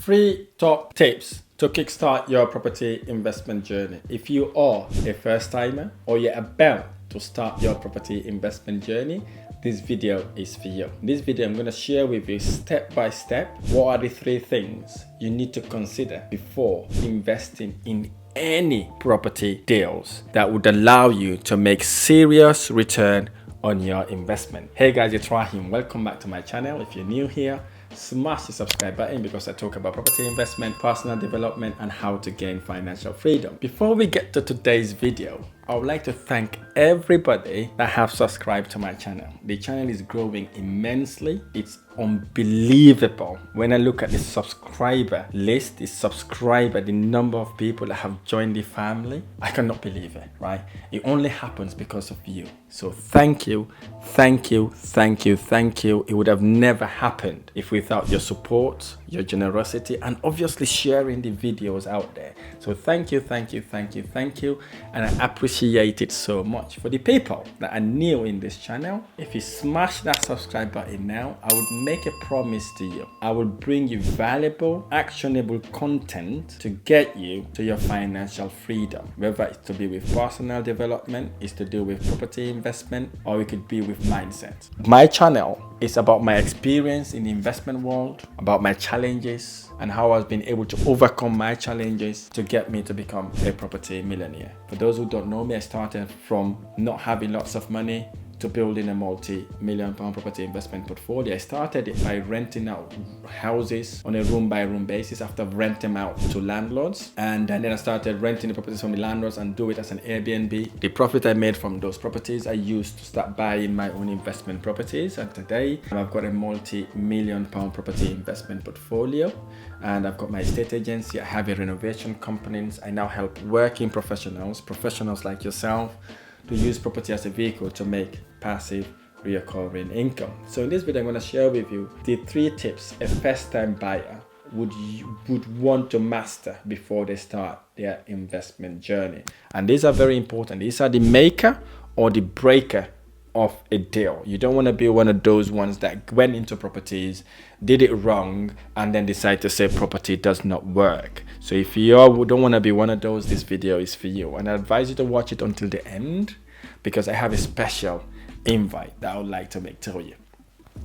3 top tips to kickstart your property investment journey. If you are a first timer or you're about to start your property investment journey, this video is for you. In this video, I'm going to share with you step by step what are the 3 things you need to consider before investing in any property deals that would allow you to make serious return on your investment. Hey guys, it's Rahim. Welcome back to my channel. If you're new here, smash the subscribe button because I talk about property investment, personal development, and how to gain financial freedom. Before we get to today's video, I would like to thank everybody that have subscribed to my channel. The channel is growing immensely. It's unbelievable. When I look at the subscriber list, the number of people that have joined the family, I cannot believe it, right? It only happens because of you. So thank you, thank you, thank you, thank you. It would have never happened if without your support, your generosity, and obviously sharing the videos out there. So thank you, thank you, thank you, thank you. And I appreciate it so much. For the people that are new in this channel, if you smash that subscribe button now, I would make a promise to you. I will bring you valuable, actionable content to get you to your financial freedom. Whether it's to be with personal development, it's to do with property investment, or it could be with mindset. My channel is about my experience in the investment world, about my challenges, and how I've been able to overcome my challenges to get me to become a property millionaire. For those who don't know me, I started from not having lots of money to building a multi-million pound property investment portfolio. I started it by renting out houses on a room-by-room basis after renting them out to landlords. And then I started renting the properties from the landlords and do it as an Airbnb. The profit I made from those properties I used to start buying my own investment properties. And today I've got a multi-million pound property investment portfolio. And I've got my estate agency. I have a renovation company. I now help working professionals like yourself, to use property as a vehicle to make passive recurring income. So in this video, I'm going to share with you the 3 tips a first-time buyer would want to master before they start their investment journey. And these are very important. These are the maker or the breaker of a deal. You don't want to be one of those ones that went into properties, did it wrong, and then decide to say property does not work. So if you don't want to be one of those, this video is for you. And I advise you to watch it until the end because I have a special invite that I would like to make to you.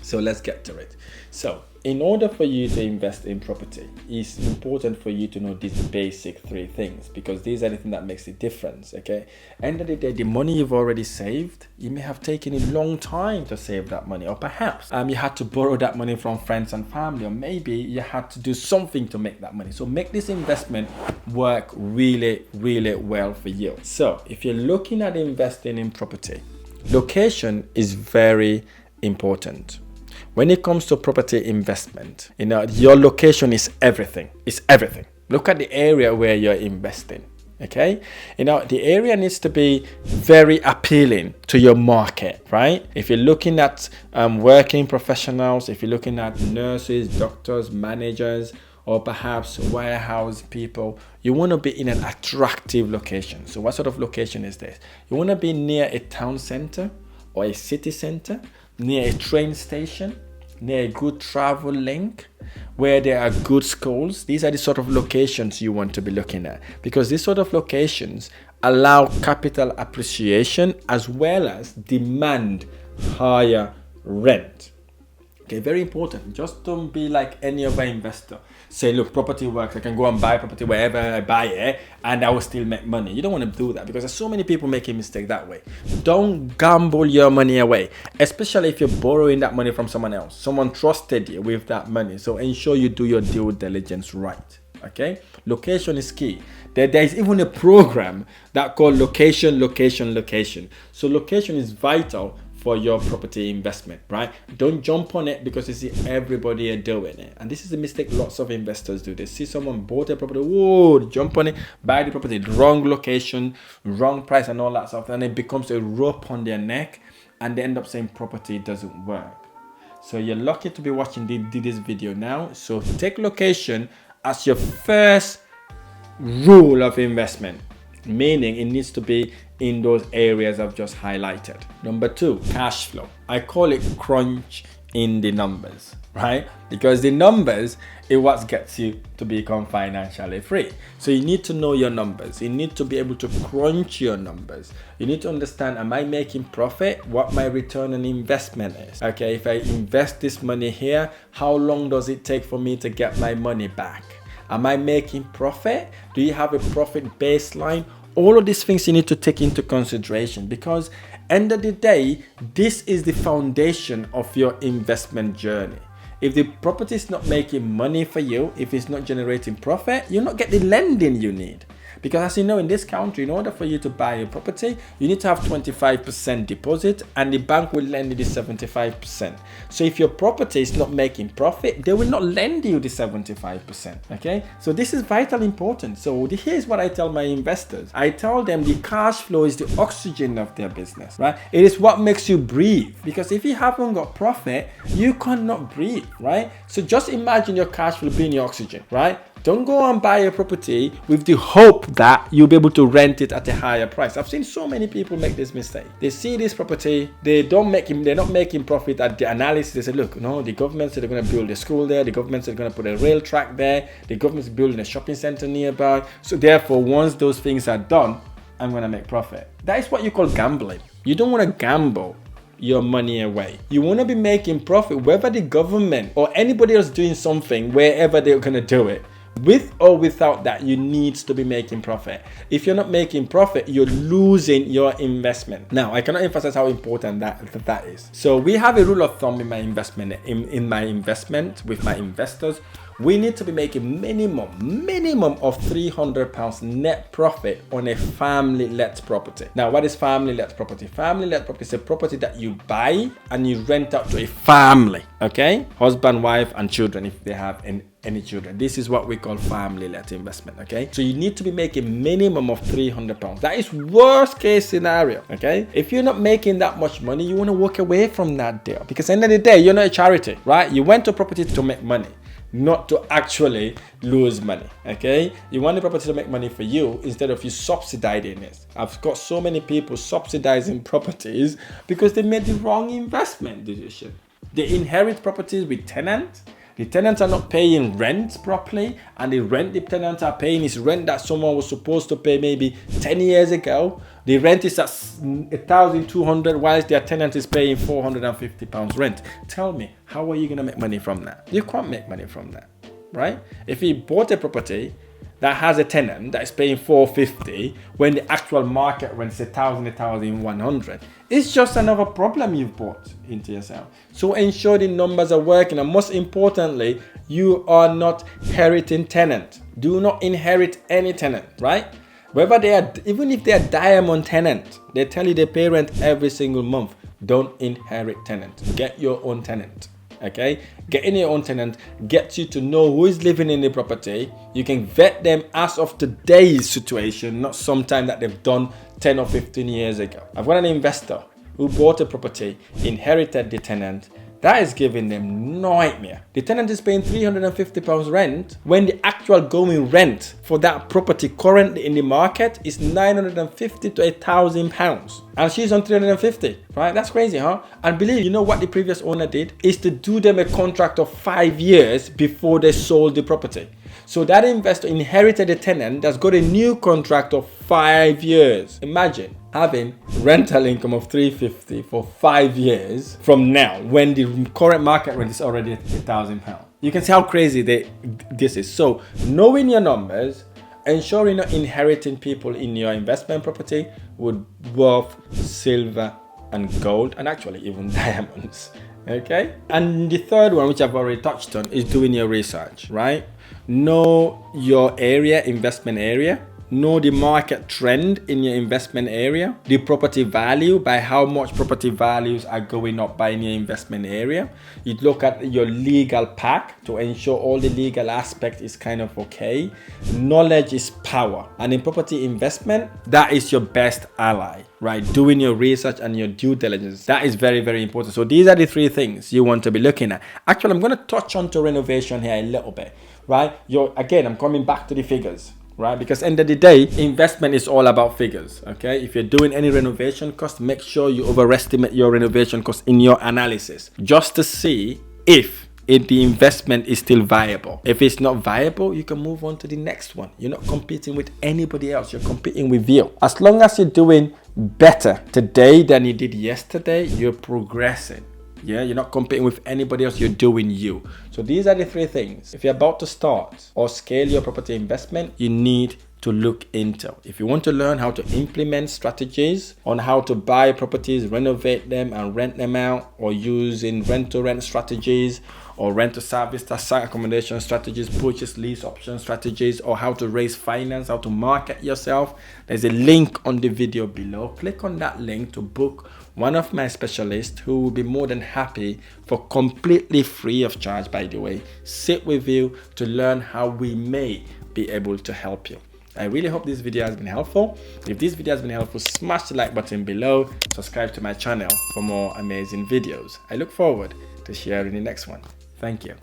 So let's get to it. So in order for you to invest in property, it's important for you to know these basic 3 things because these are the things that makes the difference, okay? End of the day, the money you've already saved, you may have taken a long time to save that money, or perhaps you had to borrow that money from friends and family, or maybe you had to do something to make that money. So make this investment work really, really well for you. So if you're looking at investing in property, location is very important. When it comes to property investment, your location is everything. It's everything. Look at the area where you're investing. Okay, the area needs to be very appealing to your market, right? If you're looking at working professionals, if you're looking at nurses, doctors, managers, or perhaps warehouse people, you want to be in an attractive location. So what sort of location is this? You want to be near a town center or a city center, near a train station, near a good travel link, where there are good schools. These are the sort of locations you want to be looking at because these sort of locations allow capital appreciation as well as demand higher rent. Okay, very important. Just don't be like any other investor. Say, look, property works. I can go and buy property wherever I buy it and I will still make money. You don't want to do that because there's so many people making mistakes that way. Don't gamble your money away, especially if you're borrowing that money from someone else. Someone trusted you with that money. So ensure you do your due diligence right. Okay, location is key. There is even a program that called location. So location is vital for your property investment, right? Don't jump on it because you see everybody are doing it. And this is a mistake lots of investors do. They see someone bought a property, whoa, jump on it, buy the property, wrong location, wrong price and all that stuff. And it becomes a rope on their neck and they end up saying property doesn't work. So you're lucky to be watching this video now. So take location as your first rule of investment, meaning it needs to be in those areas I've just highlighted. Number 2, cash flow. I call it crunch in the numbers. right? Because the numbers is what gets you to become financially free. So you need to know your numbers. You need to be able to crunch your numbers. You need to understand, am I making profit? What my return on investment is. Okay, if I invest this money here, how long does it take for me to get my money back? Am I making profit? Do you have a profit baseline? All of these things you need to take into consideration, because end of the day, this is the foundation of your investment journey. If the property is not making money for you, if it's not generating profit, you'll not get the lending you need. Because as you know, in this country, in order for you to buy a property, you need to have 25% deposit, and the bank will lend you the 75%. So if your property is not making profit, they will not lend you the 75%. Okay, so this is vitally important. So here's what I tell my investors. I tell them the cash flow is the oxygen of their business, right? It is what makes you breathe. Because if you haven't got profit, you cannot breathe, right? So just imagine your cash flow being your oxygen, right? Don't go and buy a property with the hope that you'll be able to rent it at a higher price. I've seen so many people make this mistake. They see this property, they're not making profit at the analysis. They say, look, no, the government said they're going to build a school there. The government said they're going to put a rail track there. The government's building a shopping center nearby. So therefore, once those things are done, I'm going to make profit. That is what you call gambling. You don't want to gamble your money away. You want to be making profit, whether the government or anybody else doing something, wherever they're going to do it. With or without that, you need to be making profit. If you're not making profit, you're losing your investment. Now, I cannot emphasize how important that is. So we have a rule of thumb in my investment, in my investment with my investors. We need to be making minimum of £300 net profit on a family-let property. Now, what is family-let property? Family-let property is a property that you buy and you rent out to a family, okay? Husband, wife, and children, if they have any children. This is what we call family-let investment, okay? So you need to be making minimum of £300. That is worst case scenario, okay? If you're not making that much money, you want to walk away from that deal, because at the end of the day, you're not a charity, right? You went to property to make money, not to actually lose money, okay? You want the property to make money for you instead of you subsidizing it. I've got so many people subsidizing properties because they made the wrong investment decision. They inherit properties with tenants. The tenants are not paying rent properly, and the rent the tenants are paying is rent that someone was supposed to pay maybe 10 years ago. The rent is at 1,200 whilst their tenant is paying £450 rent. Tell me, how are you going to make money from that? You can't make money from that, right? If you bought a property that has a tenant that is paying $450 when the actual market rent is $1,100, it's just another problem you've brought into yourself. So ensure the numbers are working, and most importantly, you are not inheriting tenant. Do not inherit any tenant, right? Whether they are, even if they are diamond tenant, they tell you they pay rent every single month. Don't inherit tenant. Get your own tenant. Okay, getting your own tenant gets you to know who is living in the property. You can vet them as of today's situation, not sometime that they've done 10 or 15 years ago. I've got an investor who bought a property, inherited the tenant. That is giving them nightmare. The tenant is paying £350 rent when the actual going rent for that property currently in the market is £950 to £1,000. And she's on 350, right? That's crazy, huh? And believe you know what the previous owner did is to do them a contract of 5 years before they sold the property. So that investor inherited a tenant that's got a new contract of 5 years. Imagine having rental income of $350 for 5 years from now, when the current market rent is already at £1,000. You can see how crazy this is. So knowing your numbers, ensuring you're not inheriting people in your investment property with worth silver and gold, and actually even diamonds. Okay. And the third one, which I've already touched on, is doing your research, right? Know your area, investment area. Know the market trend in your investment area, the property value, by how much property values are going up by in your investment area. You look at your legal pack to ensure all the legal aspect is kind of okay. Knowledge is power, and in property investment, that is your best ally, right? Doing your research and your due diligence, that is very, very important. So these are the three things you want to be looking at. Actually, I'm going to touch on to renovation here a little bit, right? Again, I'm coming back to the figures, right? Because end of the day, investment is all about figures, okay? If you're doing any renovation cost, make sure you overestimate your renovation cost in your analysis, just to see if if the investment is still viable. If it's not viable, you can move on to the next one. You're not competing with anybody else, you're competing with you. As long as you're doing better today than you did yesterday, you're progressing. Yeah, you're not competing with anybody else, you're doing you. So these are the 3 things. If you're about to start or scale your property investment, you need to look into. If you want to learn how to implement strategies on how to buy properties, renovate them and rent them out, or using rent-to-rent strategies, or rent-to-service site accommodation strategies, purchase lease option strategies, or how to raise finance, how to market yourself, there's a link on the video below. Click on that link to book one of my specialists who will be more than happy, for completely free of charge, by the way, sit with you to learn how we may be able to help you. I really hope this video has been helpful. If this video has been helpful, smash the like button below, subscribe to my channel for more amazing videos. I look forward to sharing the next one. Thank you.